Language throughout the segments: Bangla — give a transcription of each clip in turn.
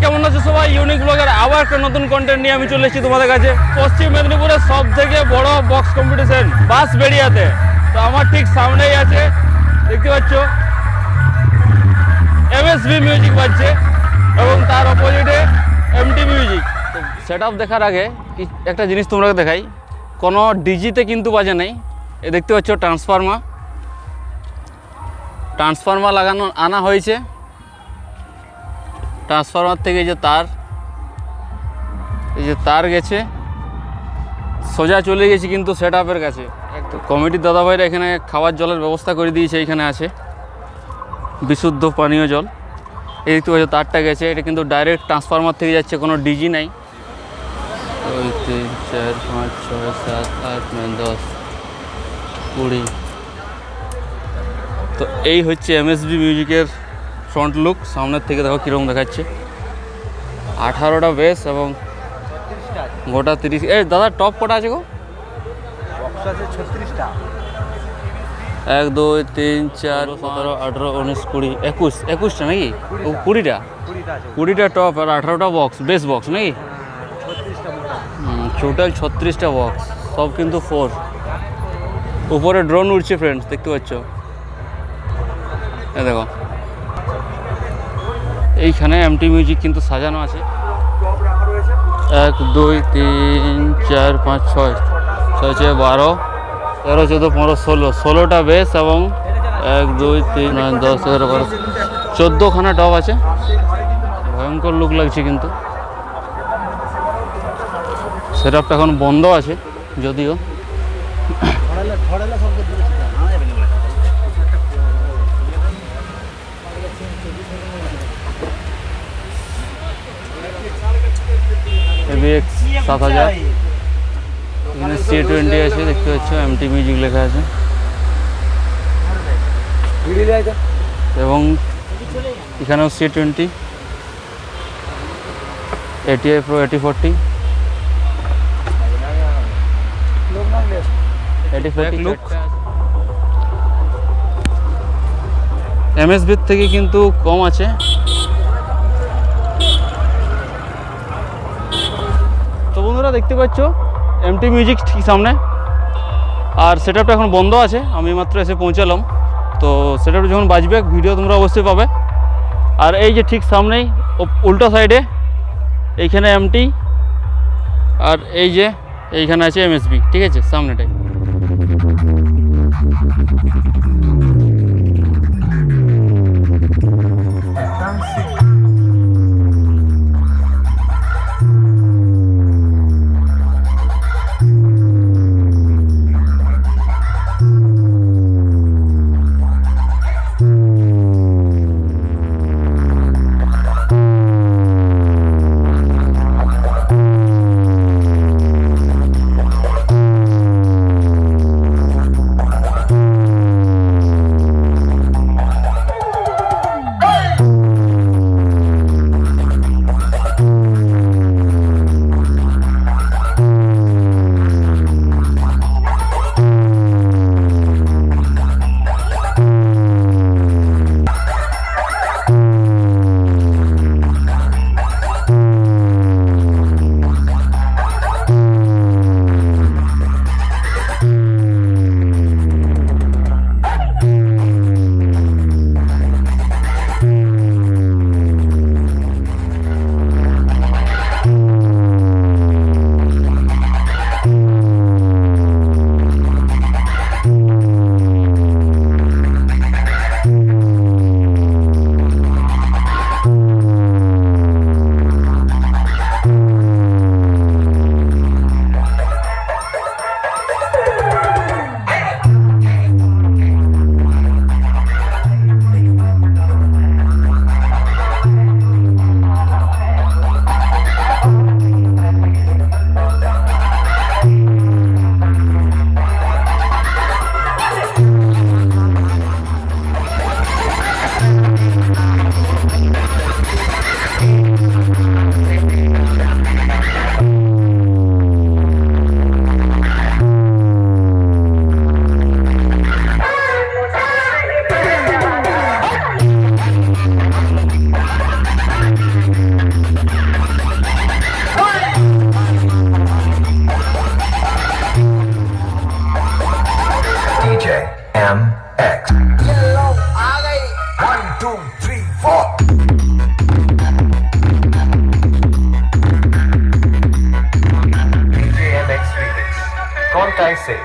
কেমন আছো সবাই? ইউনিক ব্লগের আবার একটা নতুন কন্টেন্ট নিয়ে আমি চলে এসেছি তোমাদের কাছে। পশ্চিম মেদিনীপুরের সব থেকে বড় বক্স কম্পিটিশন বাস বেরিয়াতে। তো আমার ঠিক সামনেই আছে, দেখতে পাচ্ছ MSB মিউজিক বাজছে এবং তার অপোজিটে MT মিউজিক। তো সেট আপ দেখার আগে একটা জিনিস তোমরা দেখাই, কোনো ডিজিতে কিন্তু বাজে নাই। এ দেখতে পাচ্ছ ট্রান্সফরমার লাগানো আনা হয়েছে। ট্রান্সফরমার থেকে এই যে তার গেছে সোজা চলে গেছে কিন্তু সেট আপের কাছে। তো কমিটির দাদাভাইরা এখানে খাবার জলের ব্যবস্থা করে দিয়েছে, এখানে আছে বিশুদ্ধ পানীয় জল। এই দেখতে পাচ্ছ তারটা গেছে, এটা কিন্তু ডাইরেক্ট ট্রান্সফরমার থেকে যাচ্ছে, কোনো ডিজি নাই। 2 3 4 5 6 7 8 9 10 20। তো এই হচ্ছে MSB মিউজিকের ফ্রন্ট লুক। সামনের থেকে দেখো কীরকম দেখাচ্ছে। 18টা বেস এবং গোটা 30। এই দাদা টপ কটা আছে গো? 1 2 3 4 17 18 19 20 21টা নাকি? 20টা টপ আর 18টা বক্স, বেস বক্স নাকি? টোটাল 36টা বক্স, সব কিন্তু 4। উপরে ড্রোন উড়ছে ফ্রেন্ডস, দেখতে পাচ্ছ। এই দেখো এইখানে MT মিউজিক কিন্তু সাজানো আছে। 1 2 3 4 5 6 6 6 12 13 14 15 16টা বেস এবং 1 2 3 9 10 11 12 14খানা টপ আছে। ভয়ঙ্কর লুক লাগছে কিন্তু। সেট আপটা এখন বন্ধ আছে যদিও। ABX 7000, এখানে C20 আছে, দেখতে পাচ্ছ MT মিউজিক লেখা আছে। এবং এখানেও C20, ATI Pro 8040 look. MSB থেকে কিন্তু কম আছে। তো বন্ধুরা দেখতে পাচ্ছ MT মিউজিক ঠিক সামনে, আর সেট আপটা এখন বন্ধ আছে। আমি মাত্র এসে পৌঁছালাম। তো সেট আপটা যখন বাজবে ভিডিও তোমরা অবশ্যই পাবে। আর এই যে ঠিক সামনেই উল্টো সাইডে এইখানে MT, আর এই যে এইখানে আছে MSB, ঠিক আছে সামনেটাই। से।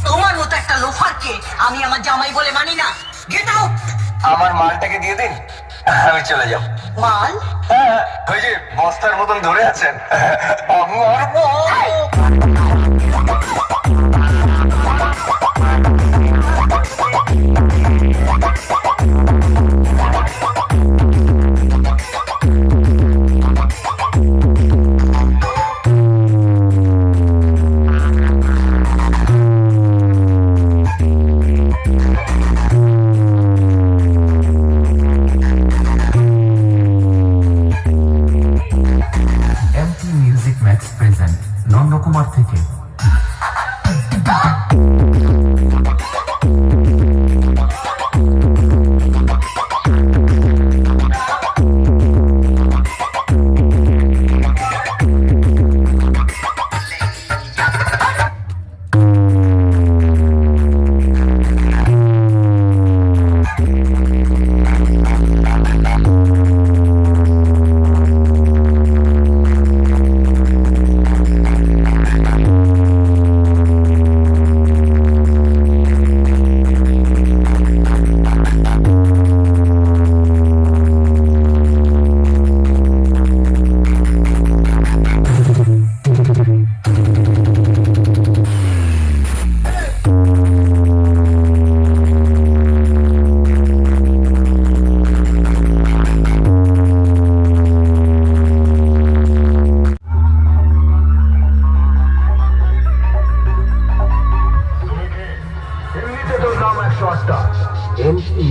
তোমার মতো একটা লোফারকে আমি আমার জামাই বলে মানি না। Get out. আমার মালটাকে দিয়ে দিন, আমি চলে যাব। মাল? ওই যে বস্তার মতন ধরে আছেন আমার মিউজিক ম্যাক্স প্রেজেন্ট নন্দকুমার থেকে।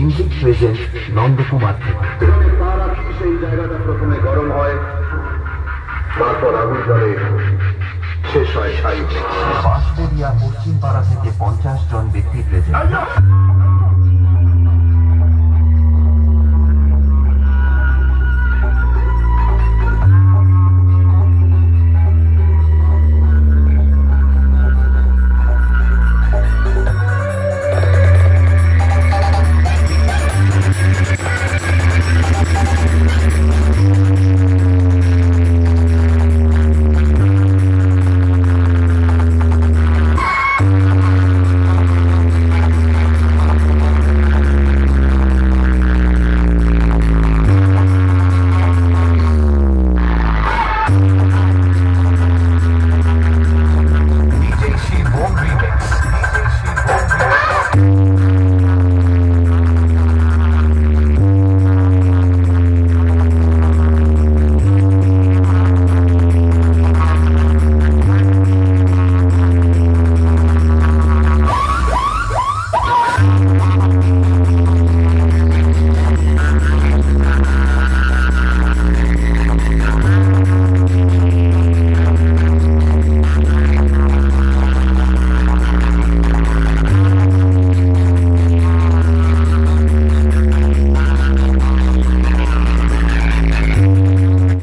মিউজিক প্রেজেন্ট নন্দকুমার থেকে। সেই জায়গাটা প্রথমে গরম হয়, তারপর আগুন জ্বলে, শেষ হয় ছাই। বাঁশবেড়িয়া পশ্চিম পাড়া থেকে 50 জন ব্যক্তি প্রেজেন্ট।